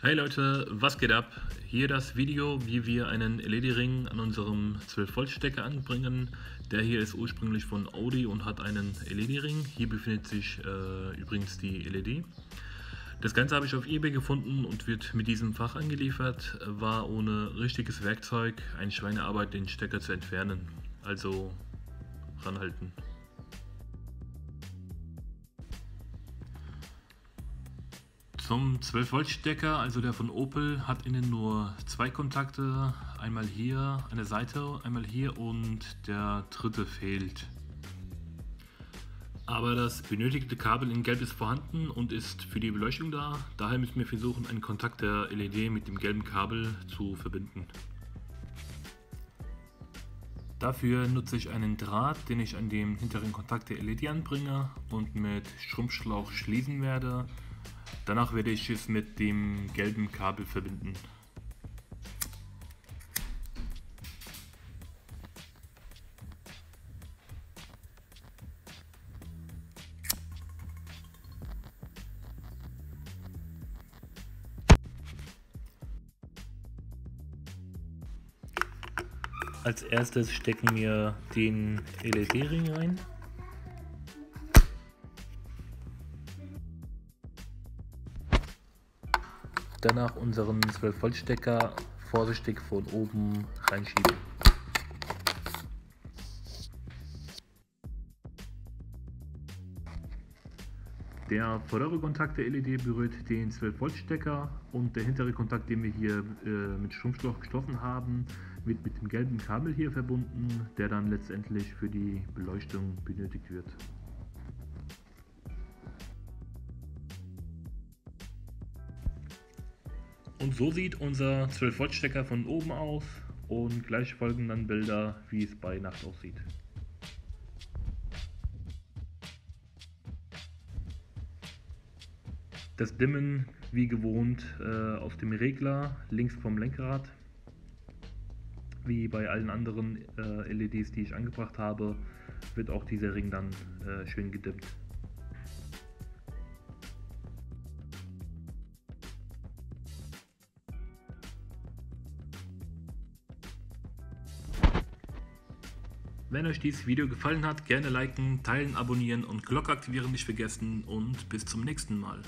Hey Leute, was geht ab? Hier das Video, wie wir einen LED-Ring an unserem 12-Volt-Stecker anbringen. Der hier ist ursprünglich von Audi und hat einen LED-Ring. Hier befindet sich übrigens die LED. Das Ganze habe ich auf eBay gefunden und wird mit diesem Fach angeliefert. War ohne richtiges Werkzeug eine Schweinearbeit, den Stecker zu entfernen. Also ranhalten. Zum 12-Volt-Stecker, also der von Opel, hat innen nur zwei Kontakte, einmal hier an der Seite, einmal hier und der dritte fehlt. Aber das benötigte Kabel in Gelb ist vorhanden und ist für die Beleuchtung da, daher müssen wir versuchen, einen Kontakt der LED mit dem gelben Kabel zu verbinden. Dafür nutze ich einen Draht, den ich an dem hinteren Kontakt der LED anbringe und mit Schrumpfschlauch schließen werde. Danach werde ich es mit dem gelben Kabel verbinden. Als erstes stecken wir den LED-Ring rein. Danach unseren 12-Volt-Stecker vorsichtig von oben reinschieben. Der vordere Kontakt der LED berührt den 12-Volt-Stecker und der hintere Kontakt, den wir hier mit Schrumpfschlauch gestoffen haben, wird mit dem gelben Kabel hier verbunden, der dann letztendlich für die Beleuchtung benötigt wird. Und so sieht unser 12-Volt-Stecker von oben aus und gleich folgen dann Bilder, wie es bei Nacht aussieht. Das Dimmen wie gewohnt auf dem Regler links vom Lenkrad. Wie bei allen anderen LEDs, die ich angebracht habe, wird auch dieser Ring dann schön gedimmt. Wenn euch dieses Video gefallen hat, gerne liken, teilen, abonnieren und Glocke aktivieren nicht vergessen und bis zum nächsten Mal.